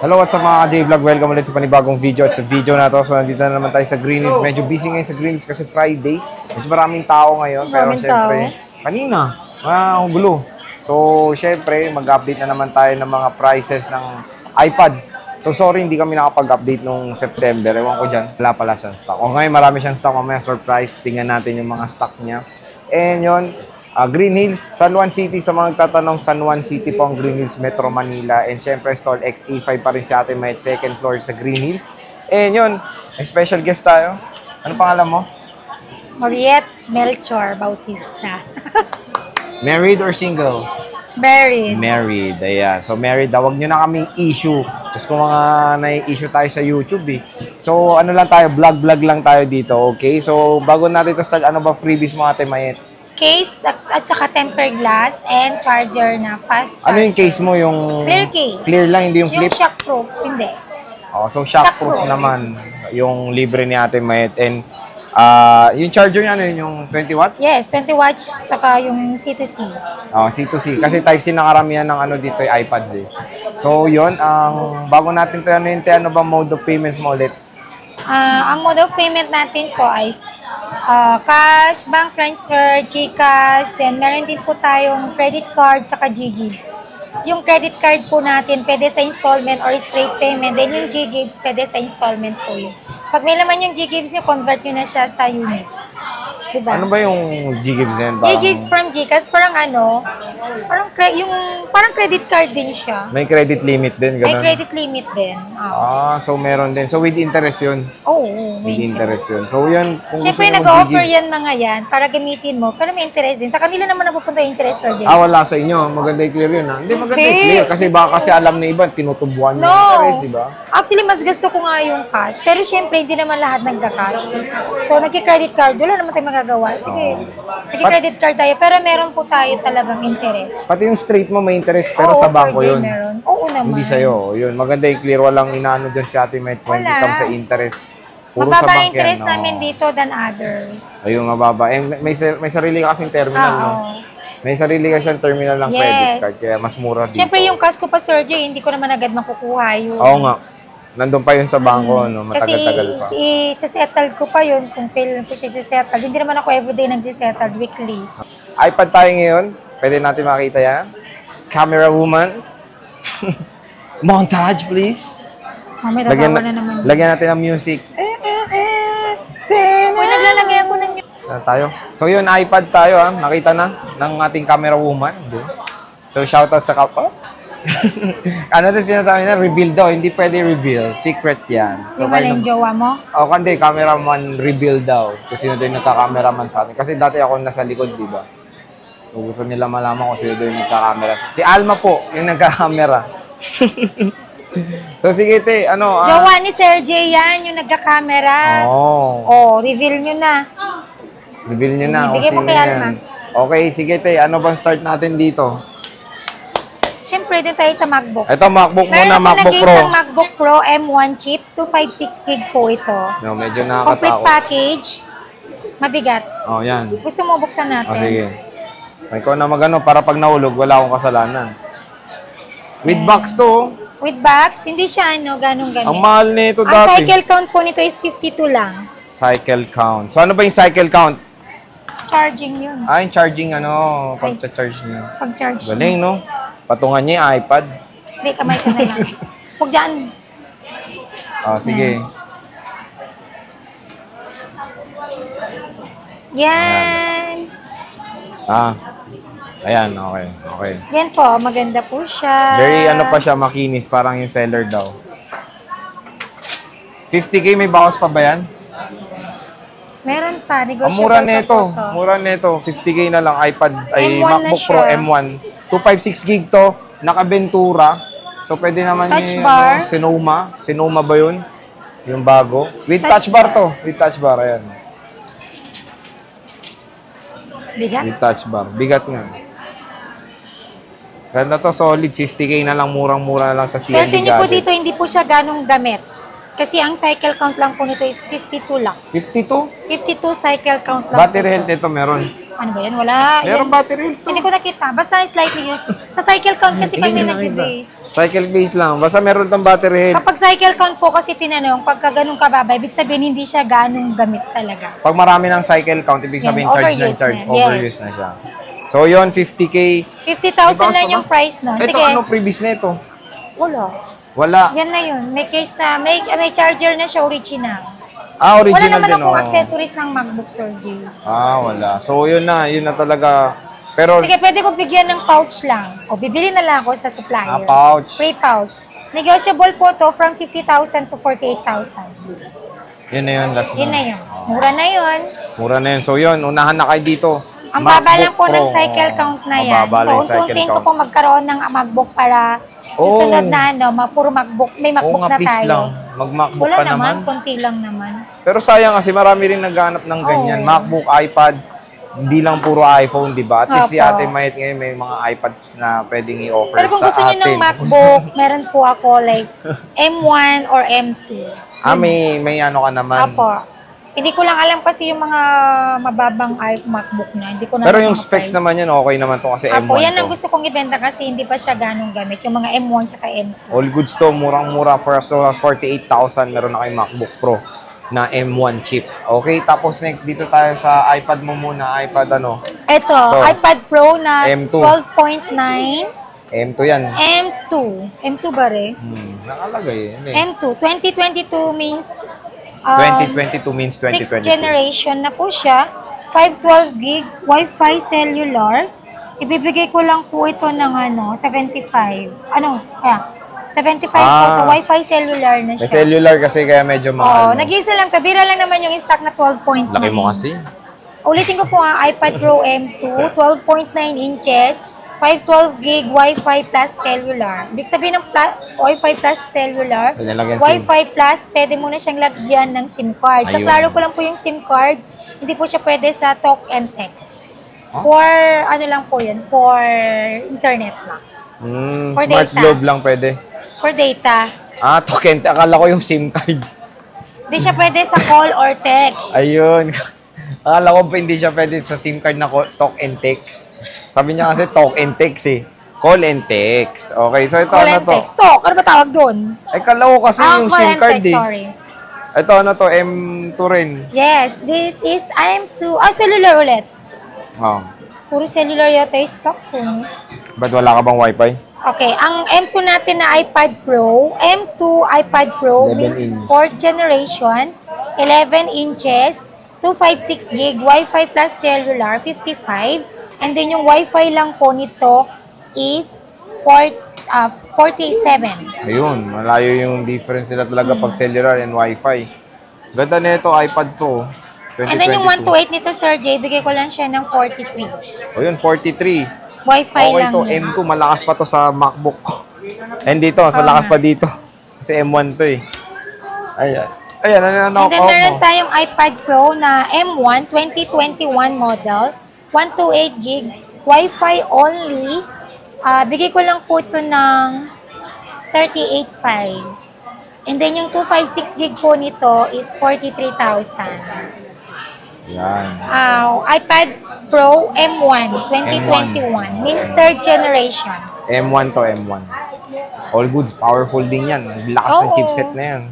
Hello, what's up mga ka-J-Vlog? Welcome ulit sa panibagong video. At sa video na to, so nandito na naman tayo sa Green Hills. Medyo busy ngayon sa Green Hills kasi Friday. Medyo maraming tao ngayon. Pero syempre, kanina, gulo. So, syempre, mag-update na naman tayo ng mga prices ng iPads. So, sorry, hindi kami nakapag-update nung September. Ewan ko dyan, wala pala siyang stock. O ngayon, marami siyang stock. Mamaya, surprise. Tingnan natin yung mga stock niya. And yun, Green Hills, San Juan City. Sa mga nagtatanong, San Juan City po ang Green Hills, Metro Manila. And syempre, stall XA5 pa rin si Ate May, second floor sa Green Hills. And yun, may special guest tayo. Ano pangalan mo? Mariette Melchor Bautista. Married or single? Married. Married, ayan. So, married daw. Huwag nyo na kaming issue. Tapos kung mga na-issue tayo sa YouTube, eh. So, ano lang tayo, vlog lang tayo dito, okay? So, bago natin ito start, ano ba freebies mo, Ate Mayet? Case at saka tempered glass and charger na fast charger. Ano yung case mo? Yung clear case. Clear lang, hindi yung flip? Yung shockproof, hindi. Oh, so, shockproof naman yung libre ni Ate Mayet. And yung charger niya, ano yun? Yung 20 watts? Yes, 20 watts saka yung C2C. Oh, C2C. Kasi Type-C na karamihan ng ano dito, yung iPads eh. So, yun. Bago natin ito, ano ba mode of payments mo ulit? Ang mode of payment natin po ay cash, bank transfer, GCash, then meron din po tayong credit card saka GGives. Yung credit card po natin, pwede sa installment or straight payment. Then yung GGives, pwede sa installment po yun. Pag may laman yung GGives nyo, convert nyo na siya sa unit. Diba? Ano ba yung GGives din? GGives from GCash, parang parang credit card din siya. May credit limit din, gano'n? May credit limit din. So meron din. So with interest yun? Oo, with interest yun. So yan, kung siyempre nag-offer yan mga yan para gamitin mo, pero may interest din. Sa kanila naman napupunta yung interest or din. Wala sa inyo. Maganda i-clear yun, ha? Hindi, maganda i-clear. Kasi baka kasi alam na iba, tinutubuan yung interest, di ba? Actually, mas gusto ko nga yung cash. Pero siyempre, hindi naman lahat nagka-cash. So, nagki-credit card, wala naman tayo magagawa. Sige, nagki-credit card tayo, pero meron po tayo talagang interest. Pati yung straight mo may interest, pero sa bangko yun. Meron. Oo naman. Hindi sa'yo. Yun, maganda i-clear. Walang inaano dyan si Ate May when it comes sa interest. Puro mababa sa bank interest yan, namin dito than others. Ayun, mababa. May sarili kasing terminal, no? May sarili kasing terminal ng credit card, kaya mas mura dito. Siyempre, yung cash ko pa, Sir Jay, hindi ko naman agad makukuha yun. Oo nga. Nandun pa yun sa bangko, no? Matagal-tagal pa. Kasi i-settle ko pa yun kung kailan ko siya i-settle. Hindi naman ako everyday nag-settle, weekly. iPad tayo ngayon. Pwede natin makita yan. Camera woman. Montage, please. May tatawa na naman. Lagyan natin ng music. Uy, naglalagay ako ng music. Tayo. So yun, iPad tayo, ha? Nakita na ng ating camera woman. So shoutout sa kapwa. Ano din sinasabi na? Reveal daw. Hindi pwede reveal. Secret yan. So, wala yung jowa mo? Kundi cameraman reveal daw. Kasi sino daw yung nagka-cameraman sa atin. Kasi dati ako nasa likod, di ba? So gusto nila malaman kung sino daw yung nagka-camera. Si Alma po, yung nagka-camera. So sige, te. Jowa ni Sir Jay yan, yung nagka-camera. Reveal nyo na. Reveal nyo na. Bigay mo kay Alma. Okay, sige, te. Ano bang start natin dito? Siyempre, din tayo sa MacBook. Ito, MacBook muna, MacBook Pro. Meron MacBook Pro M1 chip, 256 gig po ito. No, medyo nakakatakot. Complete package. Mabigat. Yan. Gusto mo buksan natin? Sige. Ikaw na magano para pag nahulog, wala akong kasalanan. With box to. With box, hindi siya ganun-ganun. Ang mahal nito Ang dati. cycle count po nito is 52 lang. Cycle count. So ano ba yung cycle count? Charging yun. Yung charging pag-charge niya. Pag-charge. Galing, no? Patungan niya yung iPad. Hindi, kamay ko na lang. Huwag dyan. Sige. Yan. Ayan, okay. Yan po, maganda po siya. Very pa siya, makinis. Parang yung seller daw. 50K, may bawas pa ba yan? Meron pa, negotiable. Mura nito. 50K na lang, iPad, MacBook na Pro M1. 256 gig to, naka-Ventura. So, pwede naman touch yung bar. Sonoma ba yun? Yung bago. With touch bar to. With touch bar, ayan. Bigat? With touch bar. Bigat nga. Ganda to, solid. 50K na lang, murang-mura na lang sa CND Swerte niyo po gadgets. dito, hindi po siya ganong gamit. Kasi ang cycle count lang po nito is 52 lang. 52? 52 cycle count lang. Battery health ito meron. Ano ba yan? Wala. Meron battery ito. Hindi ko nakita. Basta slightly used. Sa cycle count kasi kami nag-base. Cycle base lang. Basta meron itong battery head. Kapag cycle count po kasi tinanong, pagka ganun kababa, ibig sabihin hindi siya ganong gamit talaga. Pag marami ng cycle count, ibig sabihin charge na charge. Overuse na siya. So yun, 50K. 50,000 lang yung price nun. Ito, Sige. ano previous na ito? Wala. Wala. Yan na yun. May case na, may charger na siya original. Ah, Wala original naman din, akong oh. accessories ng MacBook, Sir J. Ah, wala. So yun na talaga. Pero, Sige, pwede ko bigyan ng pouch lang. O, bibili na lang ako sa supplier. pouch. Free pouch. Negotiable po to from 50,000 to 48,000. Yun na yun. Last Yun na yun. Mura na yun. Mura na yun. So yun, unahan na kayo dito. Ang baba lang po MacBook ng Pro. cycle count na yan. Mababa lang So, yung cycle unti-untiin ko count. pong magkaroon ng MacBook para susunod na ano, puro MacBook, may Oo MacBook nga, na please tayo. lang. Mag-MacBook Wala pa naman, naman. konti lang naman. Pero sayang kasi marami rin naghanap ng ganyan. Oo. MacBook, iPad, hindi lang puro iPhone, di ba? At least si Opo. Ate Mayet ngayon may mga iPads na pwedeng i-offer Pero kung sa gusto niyo ng atin. MacBook, meron po ako like M1 or M2. Ah, may ano ka naman. Apo. Hindi ko lang alam kasi yung mga mababang MacBook na. Hindi ko na Pero alam yung mga specs price. naman yun, okay naman to kasi Apo, M1 yan ang to. gusto kong ibenta kasi hindi pa siya ganong gamit. Yung mga M1 saka M2. All goods to, murang-mura for as low as 48,000. Meron na kayong MacBook Pro na M1 chip. Okay, tapos next dito tayo sa iPad mo muna. iPad ano? Ito, iPad Pro na M2. 12.9. M2 yan. M2. M2 ba rin? Nakalagay. Hindi. M2. 2022 means 2022 means 6th 2022. generation na po siya. 512 gig, Wi-Fi cellular. Ibibigay ko lang po ito ng 75. 75 po ito.Wi-Fi cellular na May siya. cellular kasi kaya medyo mahal. Nag-isa lang to. Bira lang naman yung stock na 12.9. Laki mo kasi. Ulitin ko po ang iPad Pro M2, 12.9 inches, 512 gig Wi-Fi plus cellular. Ibig sabihin ng Wi-Fi plus cellular, Pwede lagyan Wi-Fi plus, pwede mo na siyang lagyan ng SIM card. Ayun. Kaklaro ko lang po yung SIM card, hindi po siya pwede sa talk and text. For, ano lang po yun, for internet lang. For Smart data. Globe lang pwede. For data. Ah, token. Akala ko yung SIM card. Hindi siya pwede sa call or text. Ayun. Akala ko pa hindi siya pwede sa SIM card na talk and text. Sabi niya kasi talk and text eh. Call and text. Okay, so ito Call ano and to? text. Talk, ano ba tawag doon? Ay, kala ko kasi yung Call SIM and card text, eh. sorry. Ito ano to? M2 rin. Yes, this is M2. Cellular ulit. Oh. Puro cellular yata yung stock ko. Ba't wala ka bang wifi? Okay, ang M2 natin na iPad Pro, M2 iPad Pro 11 means inch. 4th generation, 11 inches, 256 gig, Wi-Fi plus cellular, 55. And then yung Wi-Fi lang po nito is 47. Ayun, malayo yung difference nila talaga pag cellular and wifi. Ganda na ito, iPad Pro. 2022. And then yung 128 nito, Sir J, bigay ko lang siya ng 43. O yun, 43. Wi-Fi Okay lang to, yun. M2, malakas pa to sa MacBook ko. And dito, mas malakas pa dito. Kasi M1 to eh. Ayan. Ayan, And then meron tayong iPad Pro na M1 2021 model, 128 gig, Wi-Fi only. Bigay ko lang po ito ng 38.5. And then yung 256 gig po nito is 43,000. Yan. iPad Pro M1 2021 means 3rd generation. M1 to M1. All goods, powerful din yan. Lakas ng Oo. chipset na yan.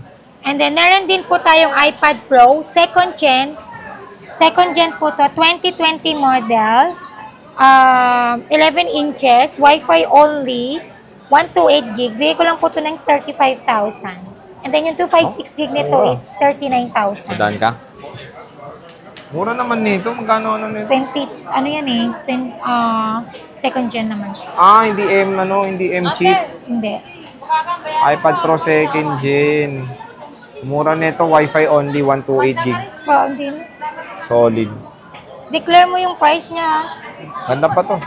And then meron din po tayong iPad Pro 2nd gen. 2nd gen po to 2020 model. 11 inches, Wi-Fi only, 128 gig. Bigay ko lang po ito ng 35,000. And then yung 256 gig nito Mura. is 39,000. Sadaan ka? Mura naman nito. Magkano ano nito? 20, ano yan eh, 2nd gen naman siya. Hindi hindi M chip. Hindi. iPad Pro 2nd gen. Mura nito, Wi-Fi only, 128 gig. Hindi. Solid. Declare mo yung price niya. Ganda pa to.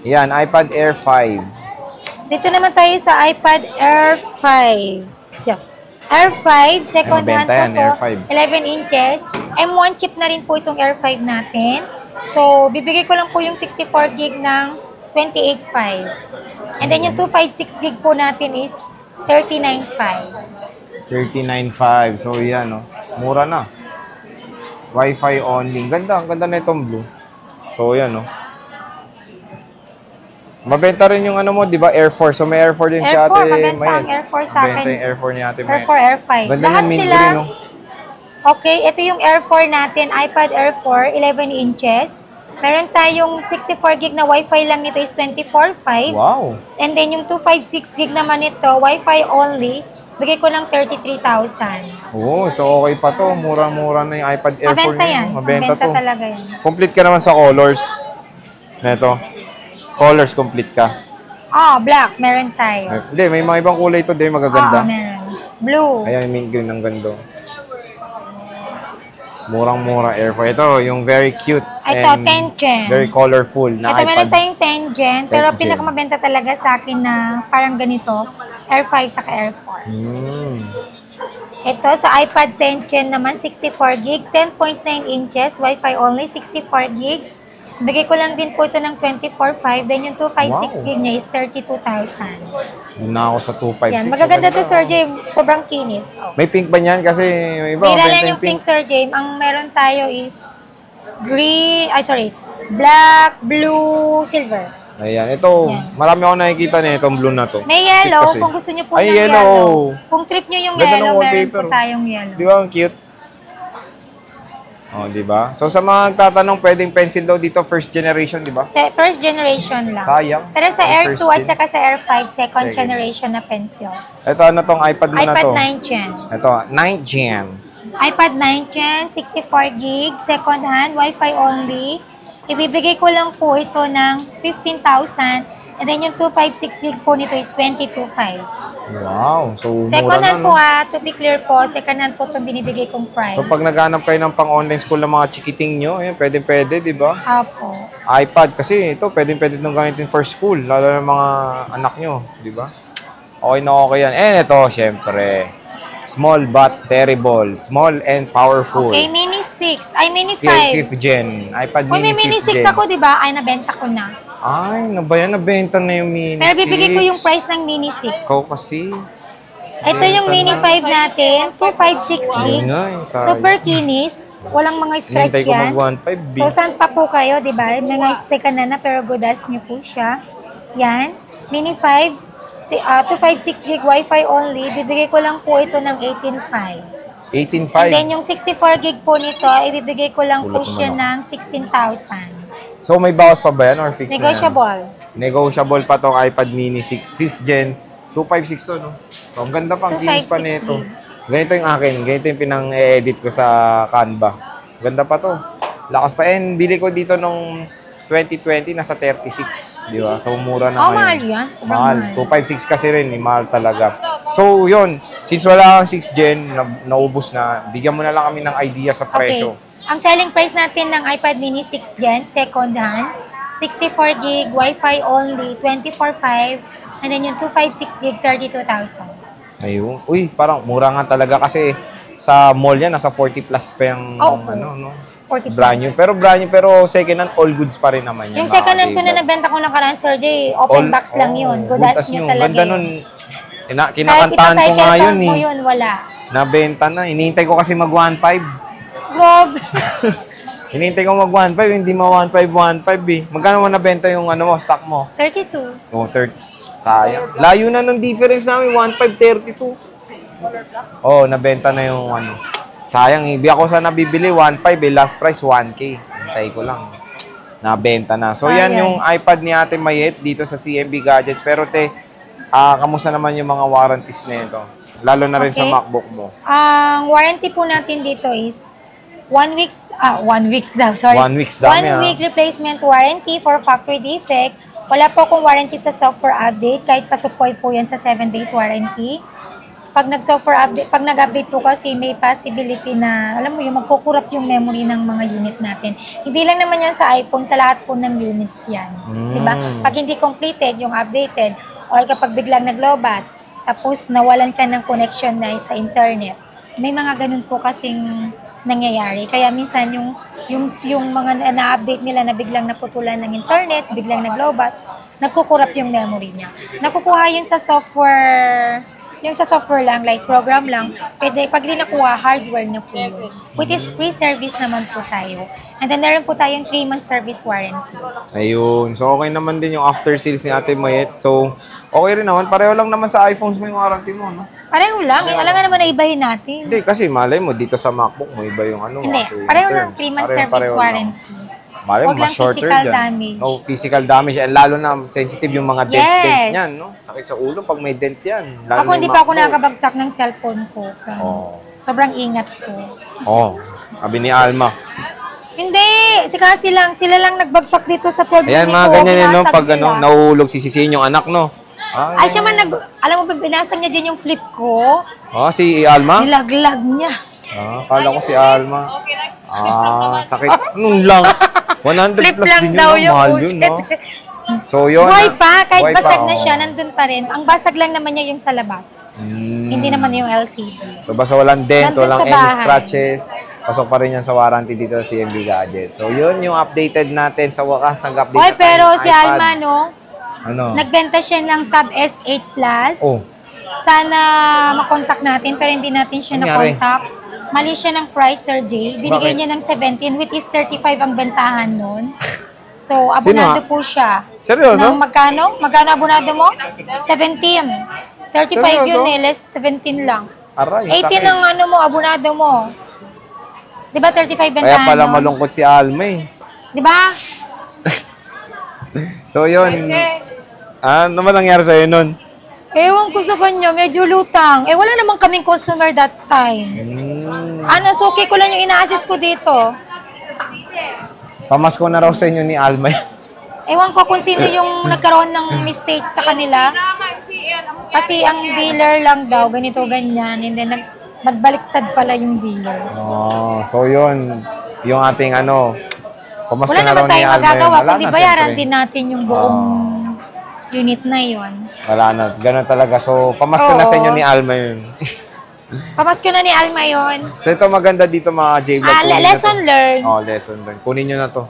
Yan, iPad Air 5. Dito naman tayo sa iPad Air 5. Yeah. Air 5, second hand Benta yan, po to, Air 5. 11 inches. M1 chip na rin po itong Air 5 natin. So, bibigay ko lang po yung 64 gig ng 28.5. And then yung 256 gig po natin is 39.5. 39.5. So, yan, no? Mura na. Wi-Fi only. Ang ganda na itong blue. So, yan, no? Mabenta rin yung ano mo, di ba? Air Force. So, may Air Force din si Air ate 4, mabenta Mayet. ang Air 4 sa akin. Mabenta yung Air 4 ni ate Air Mayet. 4, Air 5. Ganda Lahat yung mint sila. green, no? Okay, ito yung Air 4 natin. iPad Air 4, 11 inches. Meron tayong 64 gig na Wi-Fi lang nito is 24.5. Wow. And then yung 256 gig naman ito, Wi-Fi only, bigay ko lang 33,000. Oo, so okay pa to. Mura-mura na yung iPad Air 4 Mabenta niya. yan. Mabenta to. Talaga yan. Complete ka naman sa colors. Neto. Colors complete ka. Black. Meron tayo. Hindi, may mga ibang kulay ito din magaganda. Meron. Blue. Ayan, mint green ang ganda. Murang-mura Air 4. Ito, yung very cute. Ito, and 10 Gen. very colorful na Ito, iPad. meron tayong 10 Gen. Pero 10 Gen. pinakamabenta talaga sa akin na parang ganito, Air 5 saka Air 4. Ito, sa iPad 10 Gen naman, 64 gig, 10.9 inches, Wi-Fi only, 64 gig. Bigay ko lang din po ito ng 24.5. Then yung 256 gig niya is 32,000. Yun na ako sa 256. Yan, magaganda to, Sir James. Sobrang kinis. Oh. May pink ba niyan? Kasi yung iba, Mira mabenta lang yung pink, Sir James. Ang meron tayo is black, blue, silver. Ayan, ito. Yan. Marami ako nakikita na itong blue na to. May yellow, Kasi. kung gusto niyo po Ay, ng yellow. yellow. Kung trip niyo yung Ganda ng yellow, meron wallpaper. po tayong yellow. Di ba ang cute? Oh, di ba? So sa mga nagtatanong, pwedeng pencil daw dito first generation, di ba? Sa first generation lang. Sayang. Pero sa Yung Air first 2 at gen. saka sa Air 5, second Second. generation na pencil. Ito, ano tong iPad mo na iPad to? 9 Gen. Ito, 9 Gen. iPad 9 Gen, 64 gig, second hand, Wi-Fi only. Ibibigay ko lang po ito ng 15,000. And then yung 256 gig po nito is 22,500. Wow. So, Second mura hand na, po no? to be clear po, second hand po itong binibigay kong price. So pag naghanap kayo ng pang-online school ng mga chikiting nyo, ayan, pwede, di ba? Apo. iPad kasi ito, pwede itong gamitin for school, lalo ng mga anak nyo, di ba? Okay na okay yan. And ito, syempre, small but terrible, small and powerful. Okay, Mini 6. Ay, Mini 5. 5th gen, iPad Kung mini may Mini 5th 6 gen. ako, di ba? Ay, nabenta ko na. Ay, nabenta na yung mini 6. Pero bibigay ko yung price ng Mini 6. Ikaw kasi. Ito yung Mini 5 natin, 256 gig. Yun nga, sayang. Super kinis. Walang mga scratch Hinintay ko yan. mag-1.5B. So, saan pa po kayo, di ba? Mga second na pero good as nyo po siya. Yan. Mini 5, 256 gig Wi-Fi only. Bibigay ko lang po ito ng 18,500. 18.5. And then yung 64 gig po nito, ibibigay ko lang po Ulat siya naman ng 16,000. So may bawas pa ba yan or fixed na yan? Negotiable. Negotiable pa tong iPad mini 5th gen. 256 to, no? So, ang ganda pa, ang kinis pa 256 nito. din. Ganito yung akin. Ganito yung pinang-edit ko sa Canva. Ganda pa to. Lakas pa. And bili ko dito nung 2020, nasa 36. Di ba? So, mura na Oh, ngayon. mahal yan. Sobrang Mahal. mahal. 256 kasi rin. Mahal talaga. So, yun. Since wala kang 6th gen, naubos na, bigyan mo na lang kami ng idea sa presyo. Okay. Ang selling price natin ng iPad mini 6th gen, second hand, 64 gig, Wi-Fi only, 24,500. And then yung 256 gig, 32,000. Ayun. Uy, parang mura nga talaga kasi sa mall yan, nasa 40 plus pa yung no? 40 Brand new. Pero brand new, pero second hand, all goods pa rin naman yan. Yung second hand ko na nabenta ko nakaraan, Sir Jay, open box lang yun. Good as nyo talaga Ganda yun. nun. Kahit Kinakantahan ko ipa-cycle nga count yun mo eh. yun, wala. Nabenta na. Hinihintay ko kasi mag 1.5. Grabe. Hinihintay ko mag 1.5, hindi ma 1.5 eh. Magkano mo nabenta yung ano mo, stock mo? 32. Oh, 30. Sayang. Layo na ng difference namin, 1.5, 32. Oh, nabenta na yung ano. Sayang, hindi ako sana bibili, 1.5 last price 1K. Hintay ko lang. Nabenta na. So, yan Ayan. yung iPad ni Ate Mayet dito sa CMB Gadgets. Pero, kamusta naman yung mga warranties na ito? Lalo na rin sa Okay. MacBook mo. Ang warranty po natin dito is 1 week's daw, sorry. 1 week's dami, 1 week replacement warranty for factory defect. Wala po akong warranty sa software update, kahit pa-support po yan sa 7 days warranty. Pag nag-update po kasi may possibility na, alam mo yung magkukurap yung memory ng mga unit natin. Hindi lang naman yan sa iPhone, sa lahat po ng units yan. Diba? Pag hindi completed yung updated, or kapag biglang naglobat, tapos nawalan ka ng connection na sa internet, may mga ganun po kasing nangyayari. Kaya minsan yung mga na-update nila na biglang naputulan ng internet, biglang naglobat, nagkukurap yung memory niya. Nakukuha yun sa software yung sa software lang, like program lang, pwede, pag di nakuha, hardware na po yun. Which is free service naman po tayo. And then meron po tayong 3-month service warranty. Ayun. So, okay naman din yung after sales ni Ate Mayet. So, okay rin naman. Pareho lang naman sa iPhones mo yung warranty mo, no? Pareho lang. Alam nga naman na ibahin natin. Hindi, kasi malay mo, dito sa MacBook mo, iba yung ano. Hindi. kasi Pareho yung lang terms. 3-month Pareho- service pareho lang. warranty. Malay mo, Huwag mas lang shorter physical dyan. damage. No, physical damage. And lalo na sensitive yung mga dents Yes. niyan, no? Sakit sa ulo pag may dent yan. Lalo Ako na hindi yung pa ako MacBook. nakakabagsak ng cellphone ko. Friends. Oh. Sobrang ingat ko. Oh, sabi ni Alma. Hindi! Si Cassie lang. Sila lang nagbagsak dito sa 12 Ayan, mga ganyan yan, no? Pag ano, nahuhulog, sisisihin yung anak, no? Ay, siya man alam mo ba, binasag niya din yung flip ko. Oh, si Alma? Nilaglag niya. Kala ko si Alma. Sakit. Nung lang. 100 Flip plus lang din daw yun, yung mahal yun, uset. no? So, yun. Buhay pa, kahit buhay basag pa, na oh. siya, nandun pa rin. Ang basag lang naman niya yung sa labas. Hindi naman yung LCD. So, basta walang dent, Nandun walang sa any bahay. scratches. Pasok pa rin yan sa warranty dito sa CMB Gadget. So, yun yung updated natin sa wakas. Nag-update Hoy, na tayo pero ng si iPad. Alma, no? Ano? Nagbenta siya ng Tab S8 Plus. Oh. Sana makontak natin, pero hindi natin siya Nangyari? na-contact. Mali siya ng price, Sir Jay. Binigay Bakit? niya ng 17, which is 35 ang bentahan nun. So, abonado Sino, po siya. Seryoso? Ng magkano? Magkano abonado mo? 17. 35 Seryoso? yun eh, less 17 lang. Aray, 18 sakit. ang ano mo, abonado mo. Di ba 35 Kaya bentahan pala nun? malungkot si Alma eh. Di ba? So, yun. Ano ba nangyari sa'yo nun? Ewan ko sa kanya, medyo lutang. Eh, wala namang kaming customer that time. Ano, suki ko lang yung ina-assist ko dito. Pamasko na raw sa inyo ni Alma. Ewan ko kung sino yung nagkaroon ng mistake sa kanila. Kasi ang dealer lang daw, ganito, ganyan. And then, nagbaliktad pala yung dealer. Oh, so yun. Yung ating ano, pamasko Wala na raw naman ni tayong Alma. magagawa, Wala kundi na, bayaran syempre. din natin yung buong unit na yon. Wala na. Ganun talaga. So, pamasko na Oo. sa inyo ni Alma yun. Pamasko na ni Alma yon. So, ito maganda dito mga J-Vlog. Kunin nyo Lesson to. learned. Oh, lesson learned. Kunin nyo na to.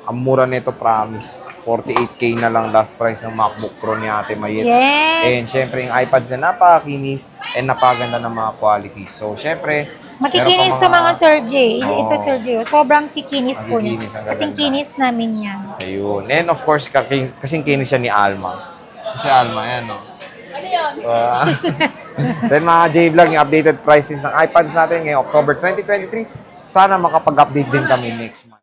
Ang mura nito, promise. 48K na lang last price ng MacBook Pro ni Ate Mayet. Yes. And syempre, yung iPads na napakakinis and napaganda ng mga qualities. So, syempre, Makikinis meron sa pa mga Sir J. Oo. Ito Sir J. Sobrang kikinis po niya. Makikinis, ang Kasing gaganda. kinis namin yan. Ayun. And of course, kasing kinis siya ni Alma. Si Alma, yan, no? Ano yun? So, yun, mga J-Vlog, yung updated prices ng iPads natin ngayong October 2023. Sana makapag-update din kami next month.